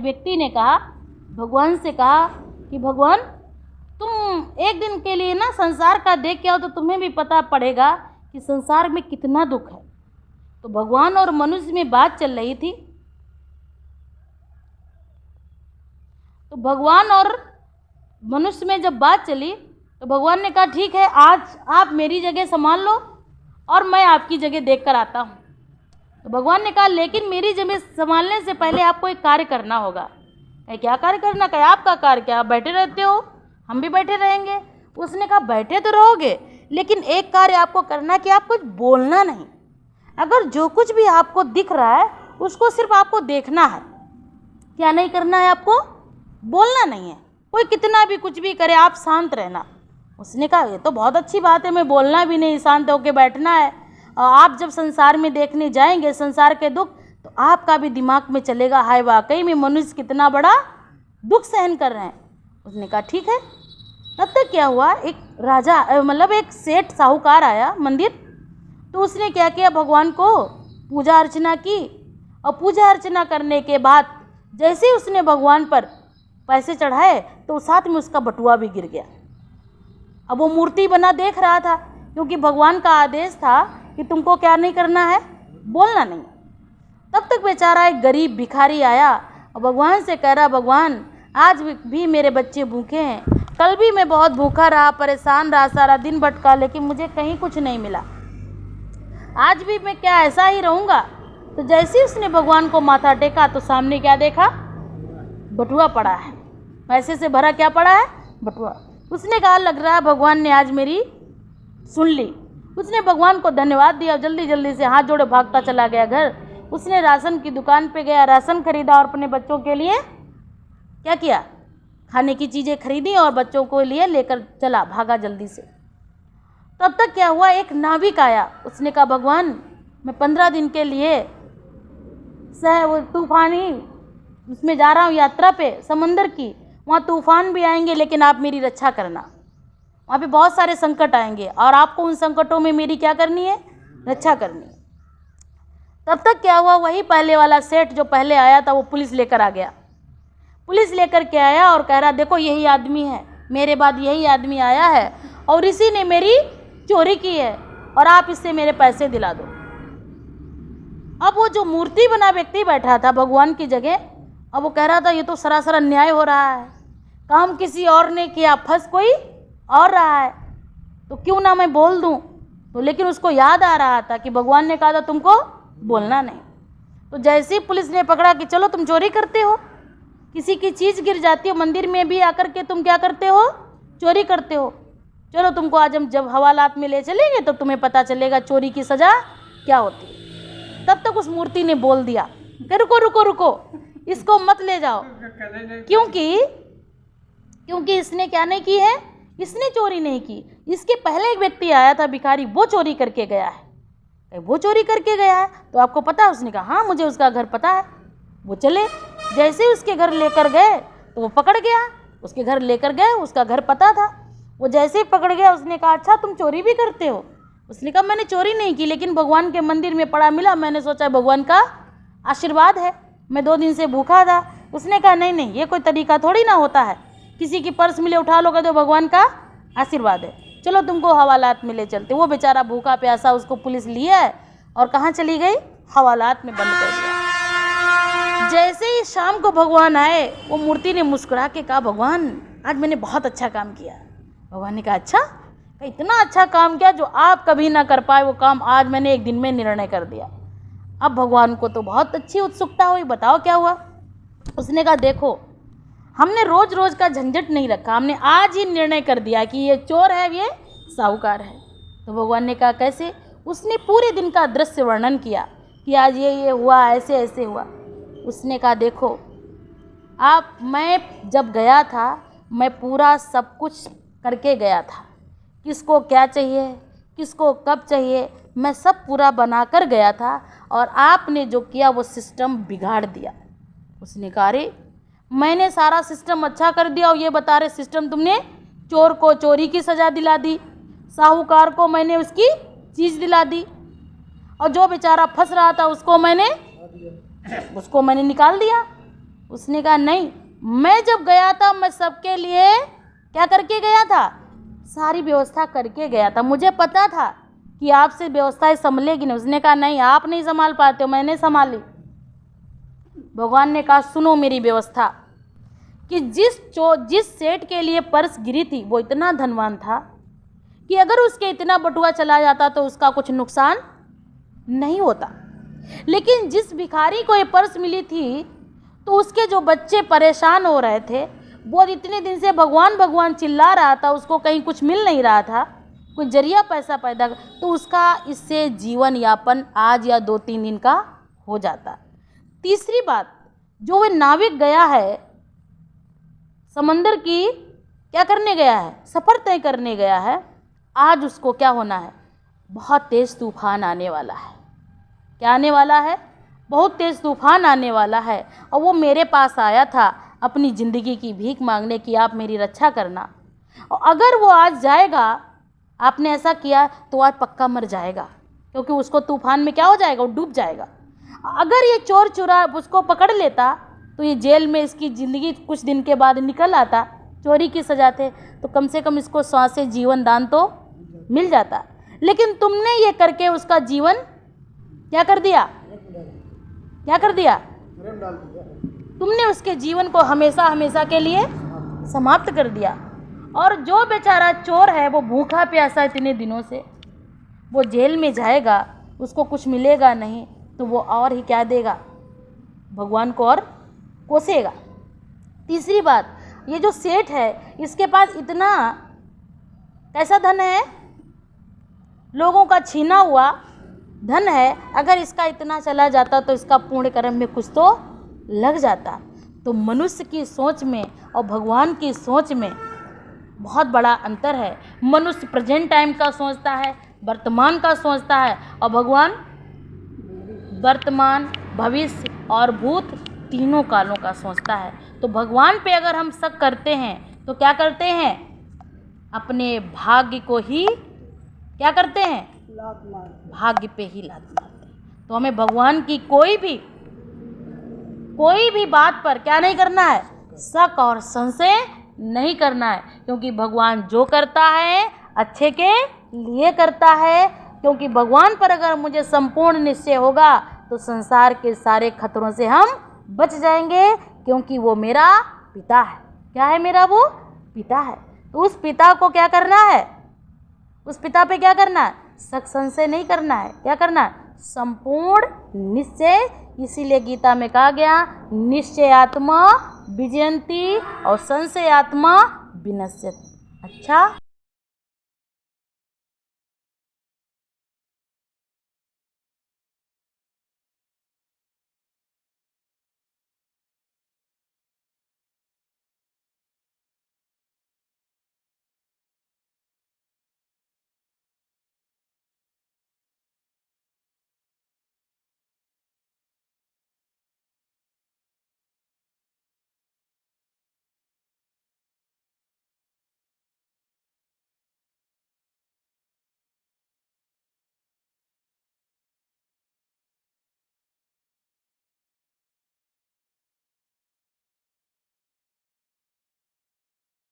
व्यक्ति ने कहा, भगवान से कहा कि भगवान तुम एक दिन के लिए ना संसार का देख के आओ तो तुम्हें भी पता पड़ेगा कि संसार में कितना दुख है। तो भगवान और मनुष्य में बात चल रही थी। तो भगवान और मनुष्य में जब बात चली तो भगवान ने कहा ठीक है, आज आप मेरी जगह संभाल लो और मैं आपकी जगह देख कर आता हूँ। तो भगवान ने कहा लेकिन मेरी जगह संभालने से पहले आपको एक कार्य करना होगा। क्या कार्य करना? कहा आपका कार्य क्या, आप बैठे रहते हो, हम भी बैठे रहेंगे। उसने कहा बैठे तो रहोगे लेकिन एक कार्य आपको करना कि आप कुछ बोलना नहीं। अगर जो कुछ भी आपको दिख रहा है उसको सिर्फ आपको देखना है। क्या नहीं करना है? आपको बोलना नहीं है। कोई कितना भी कुछ भी करे आप शांत रहना। उसने कहा ये तो बहुत अच्छी बात है, मैं बोलना भी नहीं, शांत होकर बैठना है। और आप जब संसार में देखने जाएंगे संसार के दुख तो आपका भी दिमाग में चलेगा हाय वाकई में मनुष्य कितना बड़ा दुख सहन कर रहे हैं। उसने कहा ठीक है। तब तक क्या हुआ, एक राजा मतलब एक सेठ साहूकार आया मंदिर। तो उसने क्या किया, भगवान को पूजा अर्चना की और पूजा अर्चना करने के बाद जैसे उसने भगवान पर पैसे चढ़ाए तो साथ में उसका बटुआ भी गिर गया। अब वो मूर्ति बना देख रहा था क्योंकि भगवान का आदेश था कि तुमको क्या नहीं करना है, बोलना नहीं। तब तक बेचारा एक गरीब भिखारी आया और भगवान से कह रहा भगवान आज भी मेरे बच्चे भूखे हैं, कल भी मैं बहुत भूखा रहा, परेशान रहा, सारा दिन भटका लेकिन मुझे कहीं कुछ नहीं मिला, आज भी मैं क्या ऐसा ही रहूँगा। तो जैसे उसने भगवान को माथा टेका तो सामने क्या देखा, बटुआ पड़ा है, पैसे से भरा क्या पड़ा है, बटुआ। उसने कहा लग रहा है भगवान ने आज मेरी सुन ली। उसने भगवान को धन्यवाद दिया, जल्दी जल्दी से हाथ जोड़े भागता चला गया घर। उसने राशन की दुकान पे गया, राशन खरीदा और अपने बच्चों के लिए क्या किया, खाने की चीज़ें खरीदी और बच्चों को लिए लेकर चला, भागा जल्दी से। तब तक क्या हुआ, एक नाविक आया। उसने कहा भगवान मैं 15 दिन के लिए तूफानी उसमें जा रहा हूँ यात्रा पे समंदर की, वहाँ तूफान भी आएंगे लेकिन आप मेरी रक्षा करना, वहाँ पे बहुत सारे संकट आएंगे और आपको उन संकटों में मेरी क्या करनी है, रक्षा करनी है। तब तक क्या हुआ, वही पहले वाला सेठ जो पहले आया था वो पुलिस लेकर आ गया। पुलिस लेकर के आया और कह रहा देखो यही आदमी है, मेरे बाद यही आदमी आया है और इसी ने मेरी चोरी की है और आप इससे मेरे पैसे दिला दो। अब वो जो मूर्ति बना व्यक्ति बैठा था भगवान की जगह, अब वो कह रहा था ये तो सरासर अन्याय हो रहा है, काम किसी और ने किया, फंस कोई और रहा है, तो क्यों ना मैं बोल दूं। तो लेकिन उसको याद आ रहा था कि भगवान ने कहा था तुमको बोलना नहीं। तो जैसे ही पुलिस ने पकड़ा कि चलो तुम चोरी करते हो, किसी की चीज़ गिर जाती हो, मंदिर में भी आकर के तुम क्या करते हो, चोरी करते हो, चलो तुमको आज हम जब हवालात में ले चलेंगे तो तुम्हें पता चलेगा चोरी की सज़ा क्या होती है। तब तक उस मूर्ति ने बोल दिया कि रुको रुको रुको, इसको मत ले जाओ, क्योंकि इसने क्या नहीं की है, इसने चोरी नहीं की, इसके पहले एक व्यक्ति आया था भिखारी, वो चोरी करके गया है, वो चोरी करके गया है। तो आपको पता है? उसने कहा हाँ मुझे उसका घर पता है। वो चले, जैसे उसके घर लेकर गए तो वो पकड़ गया, उसके घर लेकर गए, उसका घर पता था। वो जैसे ही पकड़ गया उसने कहा अच्छा तुम चोरी भी करते हो? उसने कहा मैंने चोरी नहीं की लेकिन भगवान के मंदिर में पड़ा मिला, मैंने सोचा भगवान का आशीर्वाद है, मैं 2 दिन से भूखा था। उसने कहा नहीं नहीं, ये कोई तरीका थोड़ी ना होता है, किसी की पर्स मिले उठा लोगे तो भगवान का आशीर्वाद है, चलो तुमको हवालात में ले चलते। वो बेचारा भूखा प्यासा, उसको पुलिस लिया है और कहाँ चली गई, हवालात में बंद कर दिया। जैसे ही शाम को भगवान आए वो मूर्ति ने मुस्कुरा के कहा भगवान आज मैंने बहुत अच्छा काम किया। भगवान ने कहा अच्छा, इतना अच्छा काम किया जो आप कभी ना कर पाए वो काम आज मैंने एक दिन में निर्णय कर दिया। अब भगवान को तो बहुत अच्छी उत्सुकता हुई, बताओ क्या हुआ। उसने कहा देखो हमने रोज रोज का झंझट नहीं रखा, हमने आज ही निर्णय कर दिया कि ये चोर है ये साहूकार है। तो भगवान ने कहा कैसे? उसने पूरे दिन का दृश्य वर्णन किया कि आज ये हुआ, ऐसे ऐसे हुआ। उसने कहा देखो मैं जब गया था मैं पूरा सब कुछ करके गया था, किसको क्या चाहिए, किसको कब चाहिए, मैं सब पूरा बना कर गया था और आपने जो किया वो सिस्टम बिगाड़ दिया। उसने कहा अरे मैंने सारा सिस्टम अच्छा कर दिया और ये बता रहे सिस्टम तुमने चोर को चोरी की सज़ा दिला दी, साहूकार को मैंने उसकी चीज़ दिला दी और जो बेचारा फंस रहा था उसको मैंने निकाल दिया। उसने कहा नहीं, मैं जब गया था मैं सबके लिए क्या करके गया था, सारी व्यवस्था करके गया था, मुझे पता था कि आपसे व्यवस्थाएं संभलेगी नहीं। उसने कहा नहीं, आप नहीं संभाल पाते हो, मैंने संभाली। भगवान ने कहा सुनो मेरी व्यवस्था, कि जिस सेठ के लिए पर्स गिरी थी वो इतना धनवान था कि अगर उसके इतना बटुआ चला जाता तो उसका कुछ नुकसान नहीं होता, लेकिन जिस भिखारी को ये पर्स मिली थी तो उसके जो बच्चे परेशान हो रहे थे, वो इतने दिन से भगवान भगवान चिल्ला रहा था, उसको कहीं कुछ मिल नहीं रहा था, कोई जरिया पैसा पैदा, तो उसका इससे जीवन यापन आज या 2-3 दिन का हो जाता। तीसरी बात, जो वह नाविक गया है समंदर की क्या करने गया है, सफ़र तय करने गया है, आज उसको क्या होना है, बहुत तेज़ तूफान आने वाला है। क्या आने वाला है, बहुत तेज़ तूफान आने वाला है। और वो मेरे पास आया था अपनी ज़िंदगी की भीख मांगने की, आप मेरी रक्षा करना। और अगर वो आज जाएगा, आपने ऐसा किया तो आज पक्का मर जाएगा, क्योंकि उसको तूफान में क्या हो जाएगा, वो डूब जाएगा। अगर ये चोर चुरा उसको पकड़ लेता तो ये जेल में इसकी ज़िंदगी कुछ दिन के बाद निकल आता, चोरी की सज़ा थे, तो कम से कम इसको सांसे जीवन दान तो मिल जाता। लेकिन तुमने ये करके उसका जीवन क्या कर दिया, क्या कर दिया, तुमने उसके जीवन को हमेशा हमेशा के लिए समाप्त कर दिया। और जो बेचारा चोर है वो भूखा प्यासा इतने दिनों से, वो जेल में जाएगा, उसको कुछ मिलेगा नहीं, तो वो और ही क्या देगा, भगवान को और कोसेगा। तीसरी बात, ये जो सेठ है इसके पास इतना कैसा धन है, लोगों का छीना हुआ धन है, अगर इसका इतना चला जाता तो इसका पुण्य कर्म में कुछ तो लग जाता। तो मनुष्य की सोच में और भगवान की सोच में बहुत बड़ा अंतर है। मनुष्य प्रेजेंट टाइम का सोचता है, वर्तमान का सोचता है, और भगवान वर्तमान, भविष्य और भूत तीनों कालों का सोचता है। तो भगवान पे अगर हम शक करते हैं तो क्या करते हैं, अपने भाग्य को ही क्या करते हैं, भाग्य पे ही लात मारते हैं। तो हमें भगवान की कोई भी बात पर क्या नहीं करना है, शक और संशय नहीं करना है, क्योंकि भगवान जो करता है अच्छे के लिए करता है। क्योंकि भगवान पर अगर मुझे संपूर्ण निश्चय होगा तो संसार के सारे खतरों से हम बच जाएंगे, क्योंकि वो मेरा पिता है। क्या है, मेरा वो पिता है। तो उस पिता को क्या करना है, उस पिता पे क्या करना है, शक संशय नहीं करना है, क्या करना है, संपूर्ण निश्चय। इसीलिए गीता में कहा गया, निश्चय आत्मा विजयंती और संशय आत्मा विनश्यति। अच्छा।